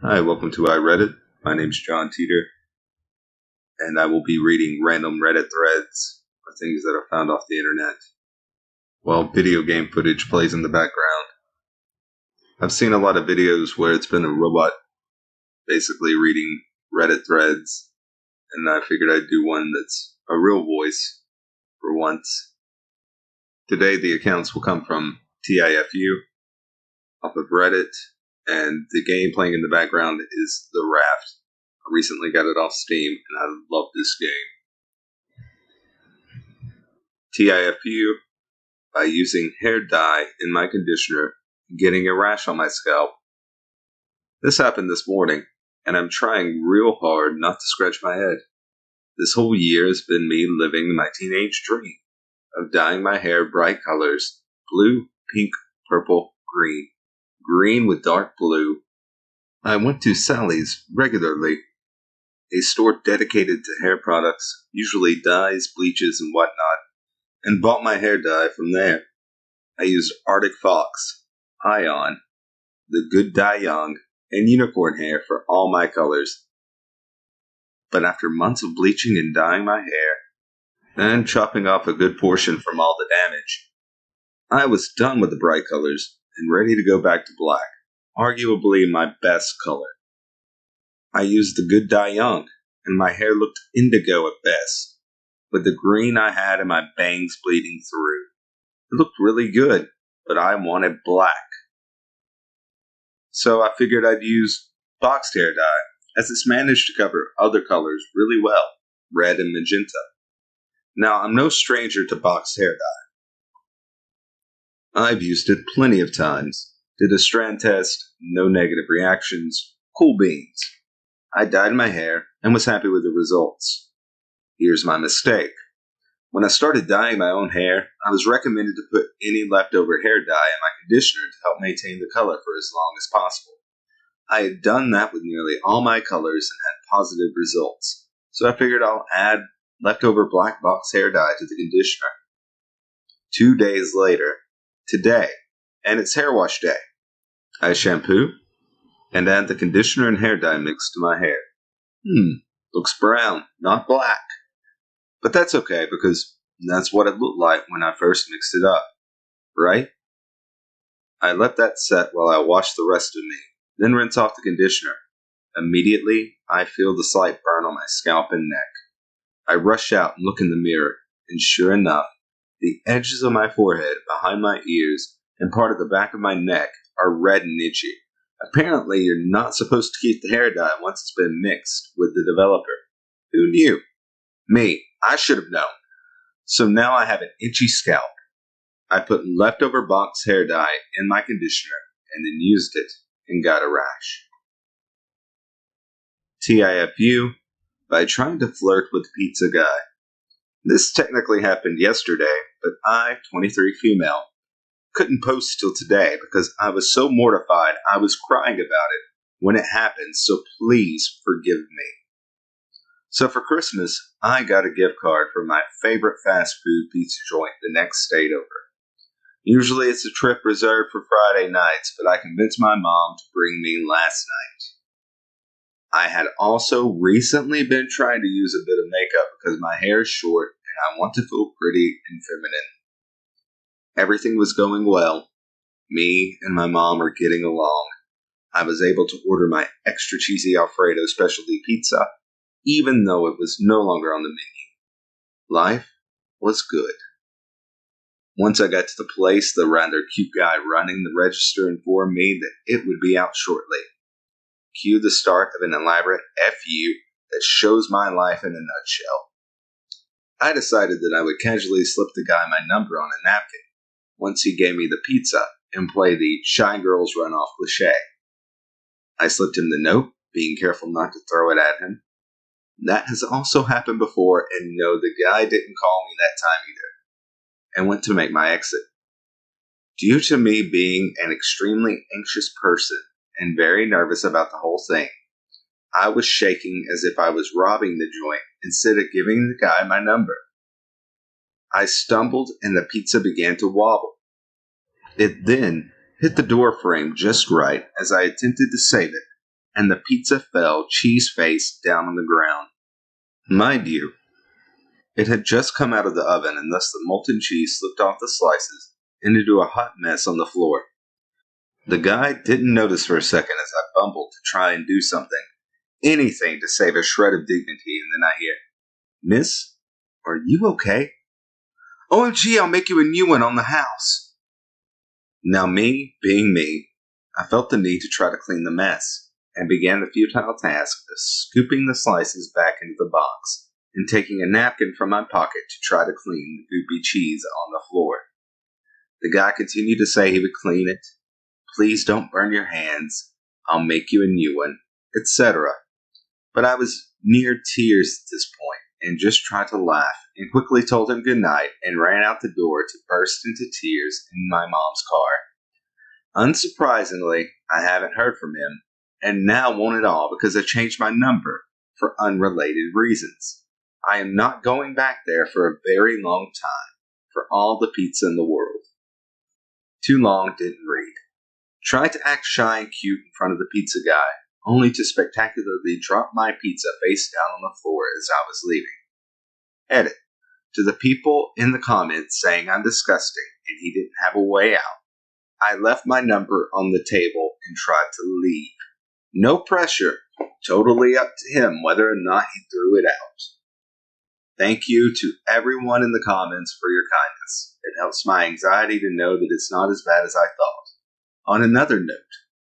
Hi, welcome to iReddit. My name's John Teeter, and I will be reading random Reddit threads or things that are found off the internet while video game footage plays in the background. I've seen a lot of videos where it's been a robot basically reading Reddit threads, and I figured I'd do one that's a real voice for once. Today the accounts will come from TIFU off of Reddit, and the game playing in the background is the Raft. I recently got it off Steam, and I love this game. TIFU, by using hair dye in my conditioner, getting a rash on my scalp. This happened this morning, and I'm trying real hard not to scratch my head. This whole year has been me living my teenage dream of dyeing my hair bright colors: blue, pink, purple, green. Green with dark blue. I went to Sally's regularly, a store dedicated to hair products, usually dyes, bleaches, and whatnot, and bought my hair dye from there. I used Arctic Fox, Ion, the Good Dye Young, and Unicorn hair for all my colors. But after months of bleaching and dyeing my hair, and chopping off a good portion from all the damage, I was done with the bright colors and ready to go back to black, arguably my best color. I used the Good Dye Young, and my hair looked indigo at best, with the green I had in my bangs bleeding through. It looked really good, but I wanted black. So I figured I'd use boxed hair dye, as it's managed to cover other colors really well, red and magenta. Now, I'm no stranger to boxed hair dye. I've used it plenty of times. Did a strand test, no negative reactions, cool beans. I dyed my hair and was happy with the results. Here's my mistake. When I started dyeing my own hair, I was recommended to put any leftover hair dye in my conditioner to help maintain the color for as long as possible. I had done that with nearly all my colors and had positive results, so I figured I'll add leftover black box hair dye to the conditioner. 2 days later, today, and it's hair wash day. I shampoo and add the conditioner and hair dye mix to my hair. Looks brown, not black. But that's okay, because that's what it looked like when I first mixed it up, right? I let that set while I washed the rest of me, then rinse off the conditioner. Immediately, I feel the slight burn on my scalp and neck. I rush out and look in the mirror, and sure enough, the edges of my forehead, behind my ears, and part of the back of my neck are red and itchy. Apparently, you're not supposed to keep the hair dye once it's been mixed with the developer. Who knew? Me. I should have known. So now I have an itchy scalp. I put leftover box hair dye in my conditioner and then used it and got a rash. TIFU, by trying to flirt with the pizza guy. This technically happened yesterday, but I, 23 female, couldn't post till today because I was so mortified I was crying about it when it happened, so please forgive me. So for Christmas, I got a gift card for my favorite fast food pizza joint the next state over. Usually it's a trip reserved for Friday nights, but I convinced my mom to bring me last night. I had also recently been trying to use a bit of makeup because my hair is short and I want to feel pretty and feminine. Everything was going well. Me and my mom are getting along. I was able to order my extra cheesy Alfredo specialty pizza, even though it was no longer on the menu. Life was good. Once I got to the place, the rather cute guy running the register informed me that it would be out shortly. Cue the start of an elaborate FU that shows my life in a nutshell. I decided that I would casually slip the guy my number on a napkin once he gave me the pizza and play the shy girls run off cliche. I slipped him the note, being careful not to throw it at him. That has also happened before, and no, the guy didn't call me that time either, and went to make my exit. Due to me being an extremely anxious person and very nervous about the whole thing, I was shaking as if I was robbing the joint instead of giving the guy my number. I stumbled and the pizza began to wobble. It then hit the door frame just right as I attempted to save it and the pizza fell cheese face down on the ground. Mind you, it had just come out of the oven, and thus the molten cheese slipped off the slices and into a hot mess on the floor. The guy didn't notice for a second as I bumbled to try and do something, anything to save a shred of dignity, and then I hear, "Miss, are you okay?" "OMG, I'll make you a new one on the house." Now me, being me, I felt the need to try to clean the mess, and began the futile task of scooping the slices back into the box, and taking a napkin from my pocket to try to clean the goopy cheese on the floor. The guy continued to say he would clean it. "Please don't burn your hands. I'll make you a new one," etc. But I was near tears at this point and just tried to laugh and quickly told him good night and ran out the door to burst into tears in my mom's car. Unsurprisingly, I haven't heard from him, and now won't at all because I changed my number for unrelated reasons. I am not going back there for a very long time, for all the pizza in the world. Too long, didn't read. Tried to act shy and cute in front of the pizza guy, only to spectacularly drop my pizza face down on the floor as I was leaving. Edit. To the people in the comments saying I'm disgusting and he didn't have a way out, I left my number on the table and tried to leave. No pressure, totally up to him whether or not he threw it out. Thank you to everyone in the comments for your kindness. It helps my anxiety to know that it's not as bad as I thought. On another note,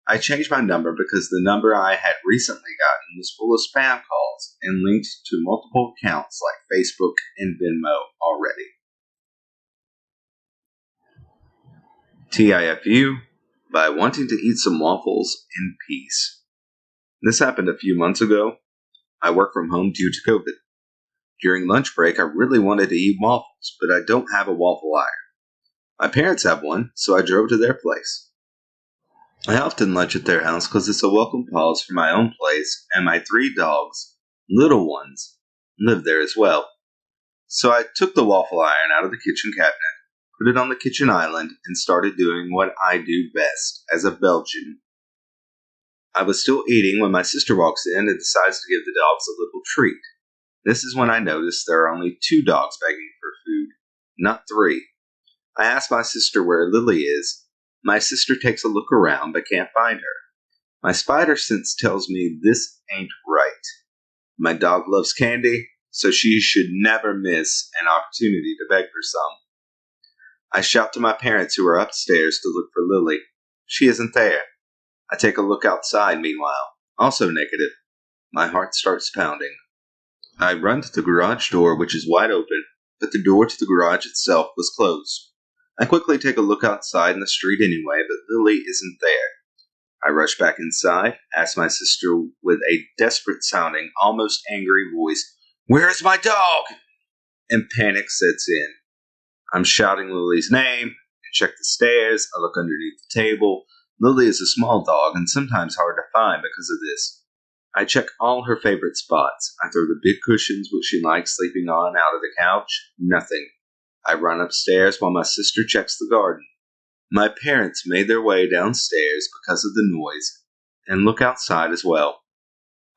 I changed my number because the number I had recently gotten was full of spam calls and linked to multiple accounts like Facebook and Venmo already. TIFU, by wanting to eat some waffles in peace. This happened a few months ago. I work from home due to COVID. During lunch break, I really wanted to eat waffles, but I don't have a waffle iron. My parents have one, so I drove to their place. I often lunch at their house because it's a welcome pause for my own place, and my 3 dogs, little ones, live there as well. So I took the waffle iron out of the kitchen cabinet, put it on the kitchen island, and started doing what I do best as a Belgian. I was still eating when my sister walks in and decides to give the dogs a little treat. This is when I notice there are only 2 dogs begging for food, not 3. I ask my sister where Lily is. My sister takes a look around but can't find her. My spider sense tells me this ain't right. My dog loves candy, so she should never miss an opportunity to beg for some. I shout to my parents who are upstairs to look for Lily. She isn't there. I take a look outside meanwhile, also negative. My heart starts pounding. I run to the garage door, which is wide open, but the door to the garage itself was closed. I quickly take a look outside in the street anyway, but Lily isn't there. I rush back inside, ask my sister with a desperate-sounding, almost angry voice, "Where is my dog?" And panic sets in. I'm shouting Lily's name, and check the stairs, I look underneath the table. Lily is a small dog and sometimes hard to find because of this. I check all her favorite spots. I throw the big cushions which she likes sleeping on out of the couch. Nothing. I run upstairs while my sister checks the garden. My parents made their way downstairs because of the noise and look outside as well.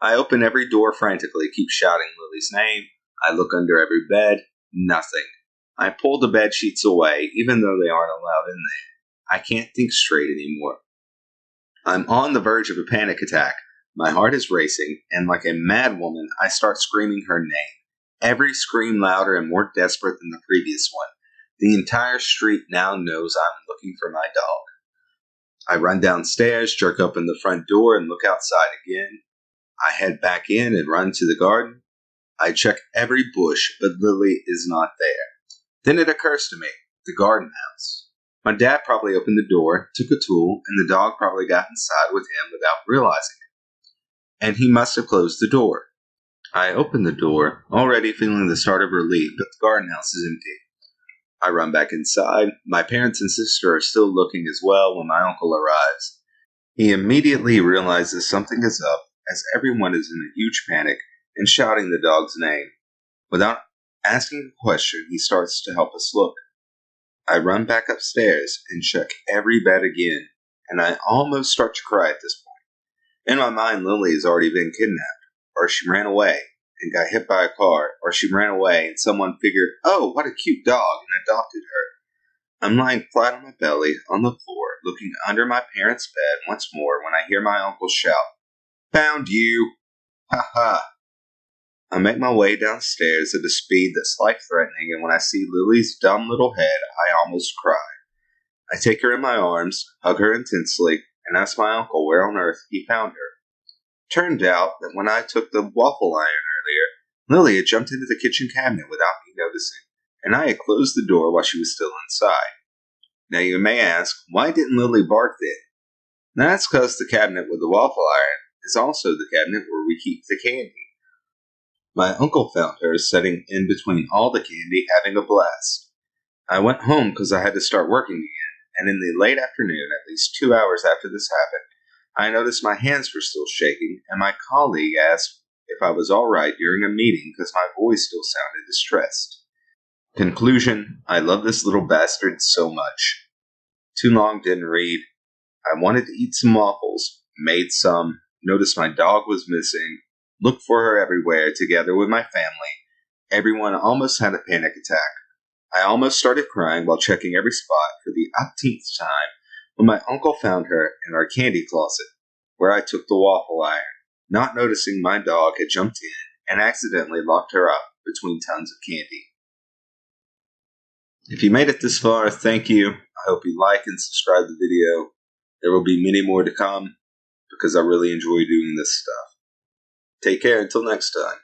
I open every door frantically, keep shouting Lily's name. I look under every bed. Nothing. I pull the bed sheets away, even though they aren't allowed in there. I can't think straight anymore. I'm on the verge of a panic attack. My heart is racing, and like a mad woman, I start screaming her name. Every scream louder and more desperate than the previous one. The entire street now knows I'm looking for my dog. I run downstairs, jerk open the front door, and look outside again. I head back in and run to the garden. I check every bush, but Lily is not there. Then it occurs to me, the garden house. My dad probably opened the door, took a tool, and the dog probably got inside with him without realizing it. And he must have closed the door. I open the door, already feeling the start of relief, but the garden house is empty. I run back inside. My parents and sister are still looking as well when my uncle arrives. He immediately realizes something is up, as everyone is in a huge panic and shouting the dog's name. Without asking a question, he starts to help us look. I run back upstairs and check every bed again, and I almost start to cry at this point. In my mind, Lily has already been kidnapped, or she ran away and got hit by a car, or she ran away and someone figured, oh, what a cute dog, and adopted her. I'm lying flat on my belly on the floor, looking under my parents' bed once more when I hear my uncle shout, "Found you! Ha ha!" I make my way downstairs at a speed that's life-threatening, and when I see Lily's dumb little head, I almost cry. I take her in my arms, hug her intensely, and ask my uncle where on earth he found her. Turned out that when I took the waffle iron earlier, Lily had jumped into the kitchen cabinet without me noticing, and I had closed the door while she was still inside. Now you may ask, why didn't Lily bark then? That's because the cabinet with the waffle iron is also the cabinet where we keep the candy. My uncle found her sitting in between all the candy, having a blast. I went home because I had to start working again, and in the late afternoon, at least 2 hours after this happened, I noticed my hands were still shaking, and my colleague asked if I was all right during a meeting because my voice still sounded distressed. Conclusion, I love this little bastard so much. Too long, didn't read. I wanted to eat some waffles, made some, noticed my dog was missing, looked for her everywhere together with my family. Everyone almost had a panic attack. I almost started crying while checking every spot for the umpteenth time when my uncle found her in our candy closet, where I took the waffle iron, not noticing my dog had jumped in and accidentally locked her up between tons of candy. If you made it this far, thank you. I hope you like and subscribe to the video. There will be many more to come because I really enjoy doing this stuff. Take care until next time.